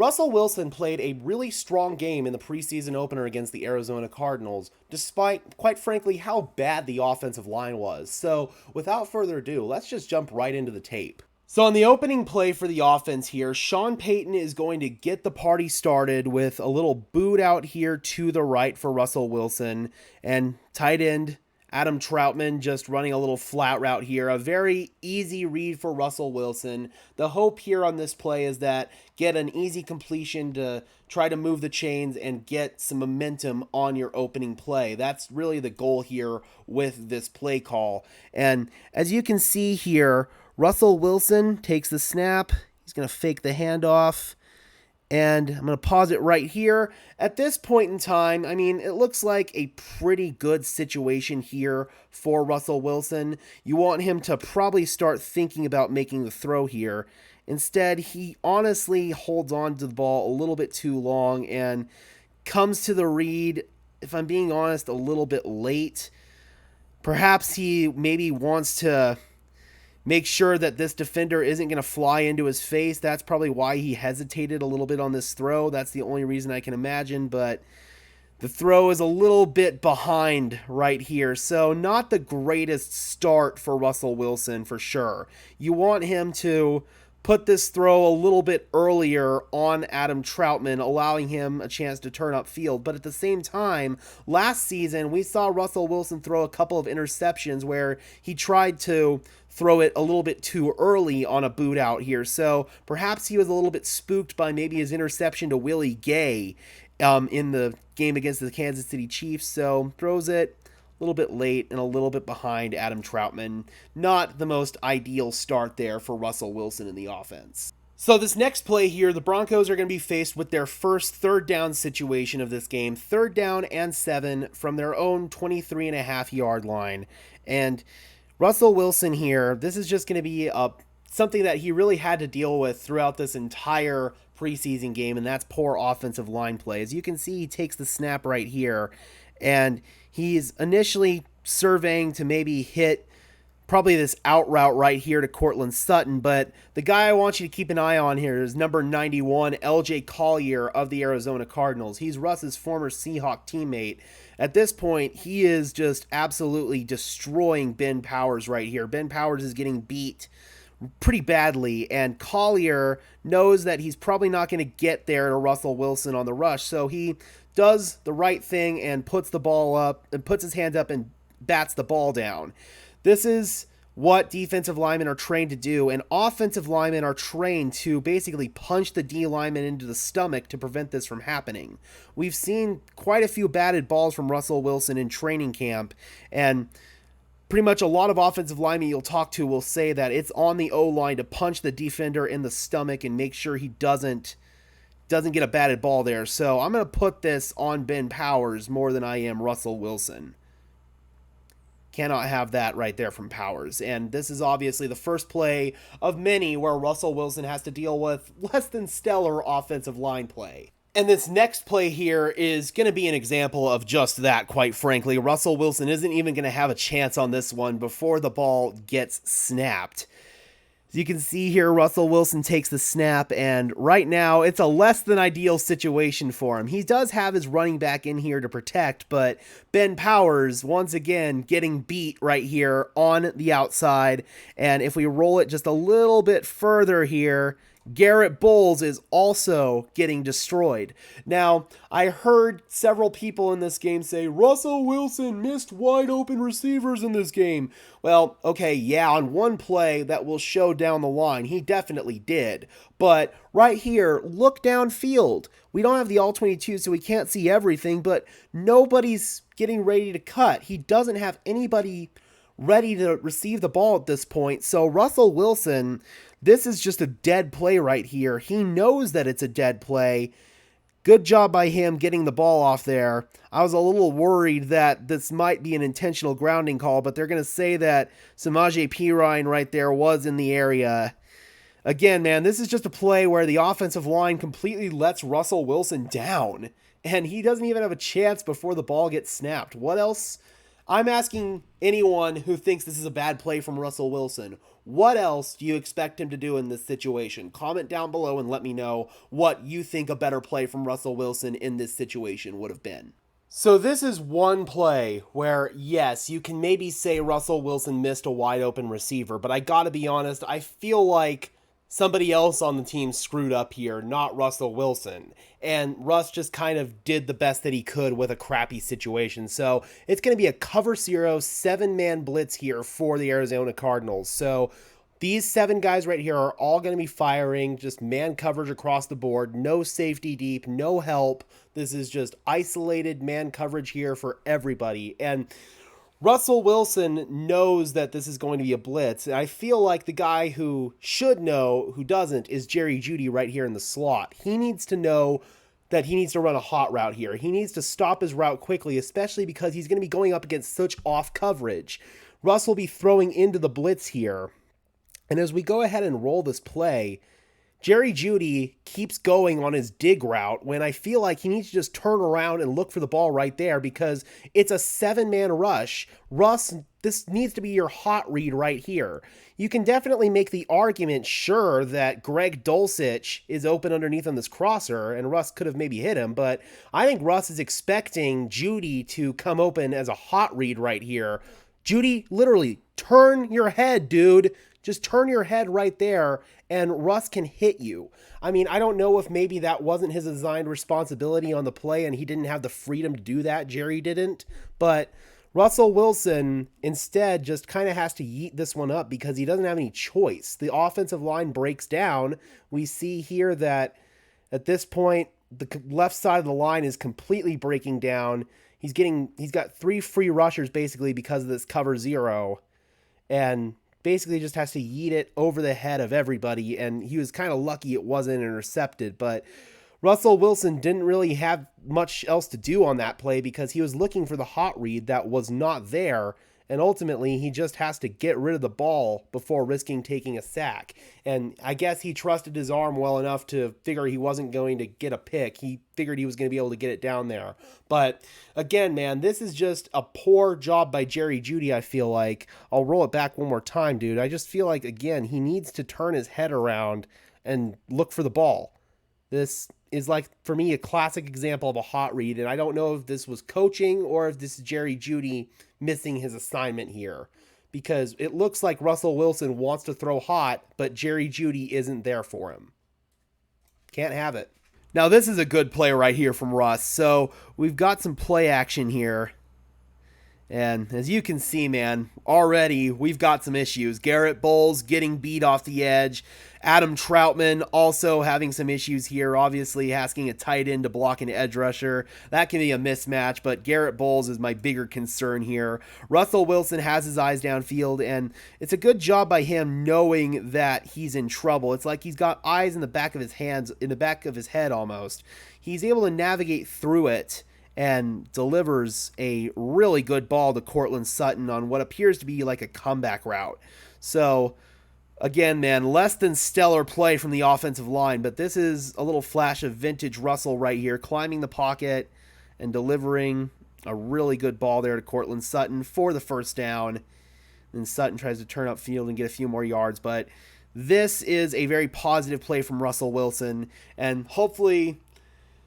Russell Wilson played a really strong game in the preseason opener against the Arizona Cardinals, despite, quite frankly, how bad the offensive line was. So, without further ado, let's just jump right into the tape. So, on the opening play for the offense here, Sean Payton is going to get the party started with a little boot out here to the right for Russell Wilson, and tight end Adam Troutman just running a little flat route here. A very easy read for Russell Wilson. The hope here on this play is that get an easy completion to try to move the chains and get some momentum on your opening play. That's really the goal here with this play call. And as you can see here, Russell Wilson takes the snap. He's going to fake the handoff. And I'm going to pause it right here. At this point in time, I mean, it looks like a pretty good situation here for Russell Wilson. You want him to probably start thinking about making the throw here. Instead, he honestly holds on to the ball a little bit too long and comes to the read, if I'm being honest, a little bit late. Perhaps he maybe wants to make sure that this defender isn't going to fly into his face. That's probably why he hesitated a little bit on this throw. That's the only reason I can imagine, but the throw is a little bit behind right here. So not the greatest start for Russell Wilson for sure. You want him to put this throw a little bit earlier on Adam Troutman, allowing him a chance to turn upfield. But at the same time, last season, we saw Russell Wilson throw a couple of interceptions where he tried to throw it a little bit too early on a boot out here. So perhaps he was a little bit spooked by maybe his interception to Willie Gay in the game against the Kansas City Chiefs. So throws it a little bit late and a little bit behind Adam Troutman. Not the most ideal start there for Russell Wilson in the offense. So this next play here, the Broncos are going to be faced with their first third down situation of this game. 3rd down and 7 from their own 23.5-yard line. And Russell Wilson here, this is just going to be something that he really had to deal with throughout this entire preseason game, and that's poor offensive line play. As you can see, he takes the snap right here, and he's initially surveying to maybe hit probably this out route right here to Cortland Sutton, but the guy I want you to keep an eye on here is number 91, LJ Collier of the Arizona Cardinals. He's Russ's former Seahawk teammate. At this point, he is just absolutely destroying Ben Powers right here. Ben Powers is getting beat pretty badly, and Collier knows that he's probably not going to get there to Russell Wilson on the rush, so he does the right thing and puts the ball up and puts his hand up and bats the ball down. This is what defensive linemen are trained to do, and offensive linemen are trained to basically punch the D lineman into the stomach to prevent this from happening. We've seen quite a few batted balls from Russell Wilson in training camp, and pretty much a lot of offensive linemen you'll talk to will say that it's on the O-line to punch the defender in the stomach and make sure he doesn't get a batted ball there. So I'm going to put this on Ben Powers more than I am Russell Wilson. Cannot have that right there from Powers. And this is obviously the first play of many where Russell Wilson has to deal with less than stellar offensive line play. And this next play here is going to be an example of just that, quite frankly. Russell Wilson isn't even going to have a chance on this one before the ball gets snapped. As you can see here, Russell Wilson takes the snap, and right now it's a less than ideal situation for him. He does have his running back in here to protect, but Ben Powers, once again, getting beat right here on the outside. And if we roll it just a little bit further here, Garrett Bowles is also getting destroyed. Now, I heard several people in this game say, Russell Wilson missed wide open receivers in this game. Well, okay, yeah, on one play that will show down the line, he definitely did. But right here, look downfield. We don't have the all-22, so we can't see everything, but nobody's getting ready to cut. He doesn't have anybody ready to receive the ball at this point. So Russell Wilson, this is just a dead play right here. He knows that it's a dead play. Good job by him getting the ball off there. I was a little worried that this might be an intentional grounding call, but they're going to say that Samaje Perine right there was in the area. Again, man, this is just a play where the offensive line completely lets Russell Wilson down, and he doesn't even have a chance before the ball gets snapped. What else? I'm asking anyone who thinks this is a bad play from Russell Wilson, what else do you expect him to do in this situation? Comment down below and let me know what you think a better play from Russell Wilson in this situation would have been. So this is one play where, yes, you can maybe say Russell Wilson missed a wide open receiver, but I gotta be honest, I feel like somebody else on the team screwed up here, not Russell Wilson. And Russ just kind of did the best that he could with a crappy situation. So it's going to be a cover zero, 7-man blitz here for the Arizona Cardinals. So these 7 guys right here are all going to be firing, just man coverage across the board, no safety deep, no help. This is just isolated man coverage here for everybody. And Russell Wilson knows that this is going to be a blitz. And I feel like the guy who should know, who doesn't, is Jerry Jeudy right here in the slot. He needs to know that he needs to run a hot route here. He needs to stop his route quickly, especially because he's going to be going up against such off coverage. Russ will be throwing into the blitz here. And as we go ahead and roll this play, Jerry Jeudy keeps going on his dig route when I feel like he needs to just turn around and look for the ball right there because it's a 7-man rush. Russ, this needs to be your hot read right here. You can definitely make the argument, sure, that Greg Dulcich is open underneath on this crosser and Russ could have maybe hit him, but I think Russ is expecting Jeudy to come open as a hot read right here. Jeudy, literally, turn your head, dude. Just turn your head right there and Russ can hit you. I mean, I don't know if maybe that wasn't his assigned responsibility on the play and he didn't have the freedom to do that. Jerry didn't. But Russell Wilson instead just kind of has to yeet this one up because he doesn't have any choice. The offensive line breaks down. We see here that at this point, the left side of the line is completely breaking down. He's got 3 free rushers basically because of this cover zero. And basically just has to yeet it over the head of everybody, and he was kind of lucky it wasn't intercepted, but Russell Wilson didn't really have much else to do on that play because he was looking for the hot read that was not there, and ultimately he just has to get rid of the ball before risking taking a sack. And I guess he trusted his arm well enough to figure he wasn't going to get a pick. He figured he was going to be able to get it down there. But again, man, this is just a poor job by Jerry Jeudy, I feel like. I'll roll it back one more time, dude. I just feel like, again, he needs to turn his head around and look for the ball. This is, like, for me, a classic example of a hot read, and I don't know if this was coaching or if this is Jerry Jeudy missing his assignment here, because it looks like Russell Wilson wants to throw hot, but Jerry Jeudy isn't there for him. Can't have it. Now, this is a good play right here from Russ. So we've got some play action here. And as you can see, man, already we've got some issues. Garrett Bowles getting beat off the edge. Adam Troutman also having some issues here, obviously asking a tight end to block an edge rusher. That can be a mismatch, but Garrett Bowles is my bigger concern here. Russell Wilson has his eyes downfield, and it's a good job by him knowing that he's in trouble. It's like he's got eyes in the back of his hands, in the back of his head almost. He's able to navigate through it and delivers a really good ball to Courtland Sutton on what appears to be like a comeback route. So, again, man, less than stellar play from the offensive line, but this is a little flash of vintage Russell right here, climbing the pocket and delivering a really good ball there to Courtland Sutton for the first down. And Sutton tries to turn upfield and get a few more yards, but this is a very positive play from Russell Wilson, and hopefully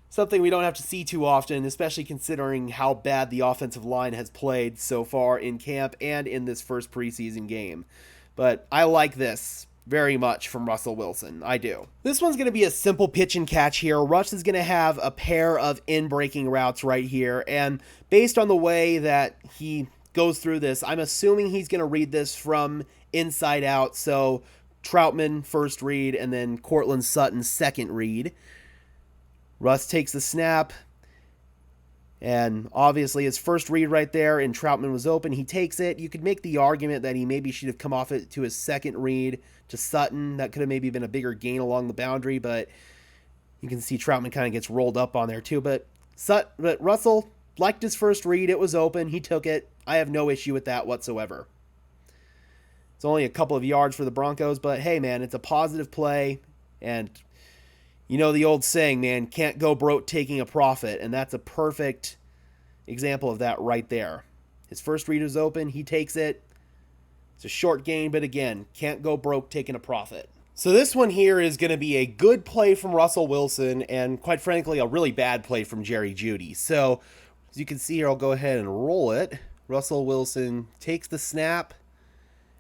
something we don't have to see too often, especially considering how bad the offensive line has played so far in camp and in this first preseason game. But I like this very much from Russell Wilson. I do. This one's going to be a simple pitch and catch here. Russ is going to have a pair of in-breaking routes right here, and based on the way that he goes through this, I'm assuming he's going to read this from inside out, so Troutman first read and then Courtland Sutton second read. Russ takes the snap, and obviously his first read right there, and Troutman was open. He takes it. You could make the argument that he maybe should have come off it to his second read to Sutton. That could have maybe been a bigger gain along the boundary, but you can see Troutman kind of gets rolled up on there too. But Russell liked his first read. It was open. He took it. I have no issue with that whatsoever. It's only a couple of yards for the Broncos, but hey, man, it's a positive play, and you know the old saying, man, can't go broke taking a profit, and that's a perfect example of that right there. His first reader's open. He takes it. It's a short gain, but again, can't go broke taking a profit. So this one here is going to be a good play from Russell Wilson and, quite frankly, a really bad play from Jerry Jeudy. So as you can see here, I'll go ahead and roll it. Russell Wilson takes the snap.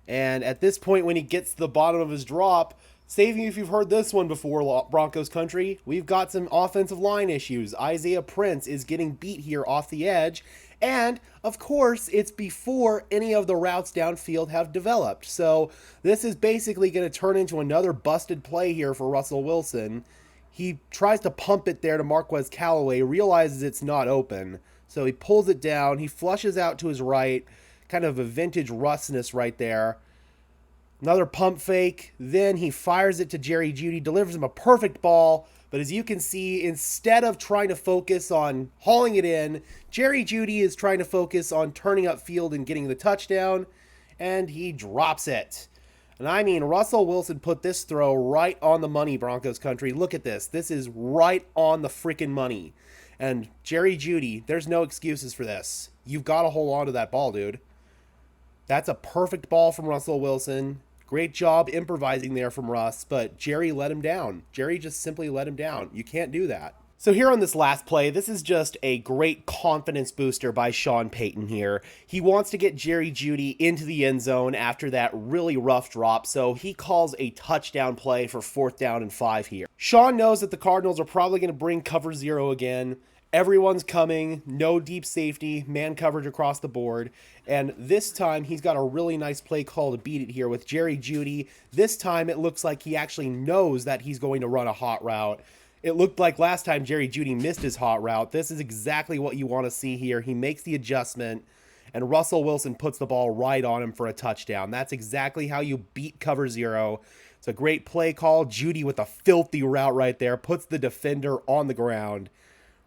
And at this point, when he gets to the bottom of his drop, saving you if you've heard this one before, Broncos country, we've got some offensive line issues. Isaiah Prince is getting beat here off the edge. And, of course, it's before any of the routes downfield have developed. So this is basically going to turn into another busted play here for Russell Wilson. He tries to pump it there to Marquez Callaway, realizes it's not open. So he pulls it down. He flushes out to his right. Kind of a vintage Russness right there. Another pump fake. Then he fires it to Jerry Jeudy, delivers him a perfect ball. But as you can see, instead of trying to focus on hauling it in, Jerry Jeudy is trying to focus on turning upfield and getting the touchdown, and he drops it. And I mean, Russell Wilson put this throw right on the money, Broncos country. Look at this. This is right on the freaking money. And Jerry Jeudy, there's no excuses for this. You've got to hold on to that ball, dude. That's a perfect ball from Russell Wilson. Great job improvising there from Russ, but Jerry let him down. Jerry just simply let him down. You can't do that. So here on this last play, this is just a great confidence booster by Sean Payton here. He wants to get Jerry Jeudy into the end zone after that really rough drop, so he calls a touchdown play for 4th down and 5 here. Sean knows that the Cardinals are probably going to bring cover 0 again. Everyone's coming, no deep safety, man coverage across the board. And this time, he's got a really nice play call to beat it here with Jerry Jeudy. This time, it looks like he actually knows that he's going to run a hot route. It looked like last time Jerry Jeudy missed his hot route. This is exactly what you want to see here. He makes the adjustment, and Russell Wilson puts the ball right on him for a touchdown. That's exactly how you beat cover 0. It's a great play call. Jeudy with a filthy route right there, puts the defender on the ground.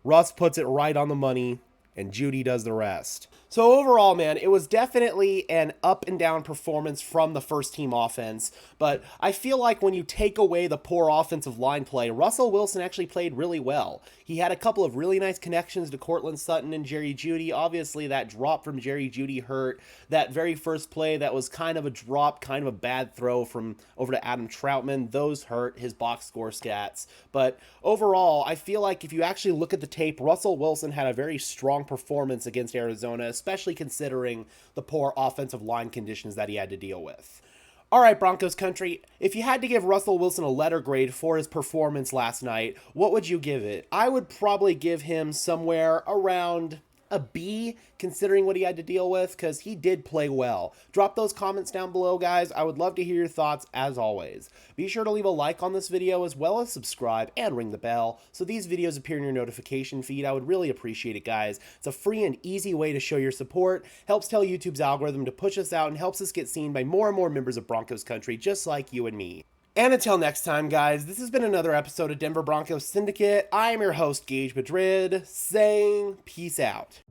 Russ puts it right on the money, and Jeudy does the rest. So overall, man, it was definitely an up and down performance from the first team offense, but I feel like when you take away the poor offensive line play, Russell Wilson actually played really well. He had a couple of really nice connections to Courtland Sutton and Jerry Jeudy. Obviously, that drop from Jerry Jeudy hurt. That very first play, that was kind of a drop, kind of a bad throw from over to Adam Troutman. Those hurt his box score stats. But overall, I feel like if you actually look at the tape, Russell Wilson had a very strong performance against Arizona, especially considering the poor offensive line conditions that he had to deal with. All right, Broncos country, if you had to give Russell Wilson a letter grade for his performance last night, what would you give it? I would probably give him somewhere around a B, considering what he had to deal with, because he did play well. Drop those comments down below, guys. I would love to hear your thoughts, as always. Be sure to leave a like on this video, as well as subscribe and ring the bell, so these videos appear in your notification feed. I would really appreciate it, guys. It's a free and easy way to show your support, helps tell YouTube's algorithm to push us out, and helps us get seen by more and more members of Broncos country, just like you and me. And until next time, guys, this has been another episode of Denver Broncos Syndicate. I am your host, Gage Madrid, saying peace out.